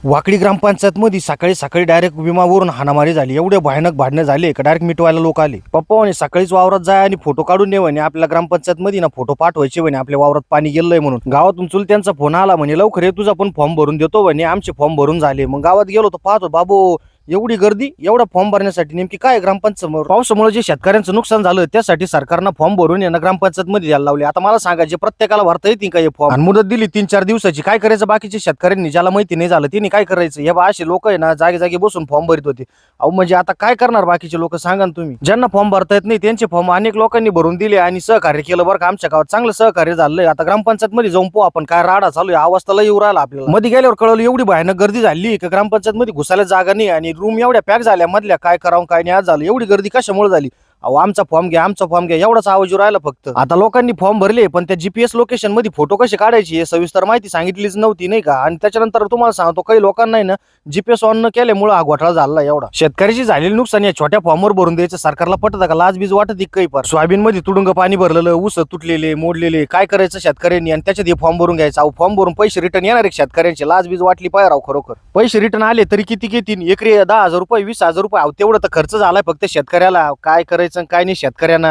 वाकडी ग्रामपंचायत मध्ये सकाळी सकाळी डायरेक्ट विमावरून हाणामारी झाली. एवढे भयानक भांडणं झाले का डायरेक्ट मिटवायला लोक आले. पप्पा म्हणे सकाळीच वावरात जाय आणि फोटो काढून ने म्हणे, आपल्या ग्रामपंचायत मध्ये ना फोटो पाठवायचे म्हणे, आपल्या वावरात पाणी गेलंय म्हणून. गावातून चुलत्यांचा फोन आला म्हणे लवकर ये, तुझा पण फॉर्म भरून देतो म्हणे. आमचे फॉर्म भरून झाले. मग गावात गेलो तर पाहतो बाबू एवढी गर्दी, एवढा फॉर्म भरण्यासाठी. नेमकी काय ग्रामपंचायत पावसामुळे जे शेतकऱ्यांचं नुकसान झालं त्यासाठी सरकारनं फॉर्म भरून यांना ग्रामपंचायत मध्ये द्यायला लावले. आता मला सांगा, जे प्रत्येकाला भरता येतील का हे फॉर्म? आणि मुदत दिली 3-4 दिवसाची. काय करायचं बाकीच्या शेतकऱ्यांनी, ज्याला माहिती नाही झालं त्यांनी काय करायचं? हे बा असे लोक आहे ना जागी जागी बसून फॉर्म भरत होते. अहो म्हणजे आता काय करणार बाकीचे लोक, सांगा ना तुम्ही. ज्यांना फॉर्म भरता येत नाही त्यांचे फॉर्म अनेक लोकांनी भरून दिले आणि सहकार्य केलं बरं का. आमच्या गावात चांगलं सहकार्य झालंय. आता ग्रामपंचायत मध्ये जाऊन पाहू आपण काय राडा चालू आहे. अवस्थाला येऊ राहिला आपल्याला. मध्ये गेल्यावर कळलं एवढी भयानक गर्दी झाली की ग्रामपंचायत मध्ये घुसायला जागा नाही आणि रूम एवढ्या पॅक झाल्या मधल्या. काय करावं काय नाही आज झालं. एवढी गर्दी कशामुळे झाली? अहो आमचा फॉर्म घ्या, आमचा फॉर्म घ्या, एवढाच आवाज राहिला फक्त. आता लोकांनी फॉर्म भरले पण त्या जीपीएस लोकेशन मध्ये फोटो कसे काढायचे हे सविस्तर माहिती सांगितलीच नव्हती नाही का. आणि त्याच्यानंतर तुम्हाला सांगतो काही लोकांना ना जीपीएस ऑन न केल्यामुळे हा घोटाळा झाला एवढा. शेतकऱ्याची झालेली नुकसान या छोट्या फॉर्मवर भरून द्यायचं सरकारला पटतं का? लाजबीज वाटत काही पर. सोयाबीन मध्ये तुडुंग पाणी भरलेलं, ऊस तुटलेले मोडलेले, काय करायचं शेतकऱ्यांनी? आणि त्याच्यात हे फॉर्म भरून घ्यायचा. अहो फॉर्म भरून पैसे रिटर्न येणार आहे शेतकऱ्यांचे? लाजबीज वाटली पाय राव खरोखर. पैसे रिटर्न आले तरी किती घेतील? एकरी 10,000 रुपये 20,000 रुपये. तेवढं तर खर्च झालाय फक्त शेतकऱ्याला. काय करायचं काय नाही शेतकऱ्यांना.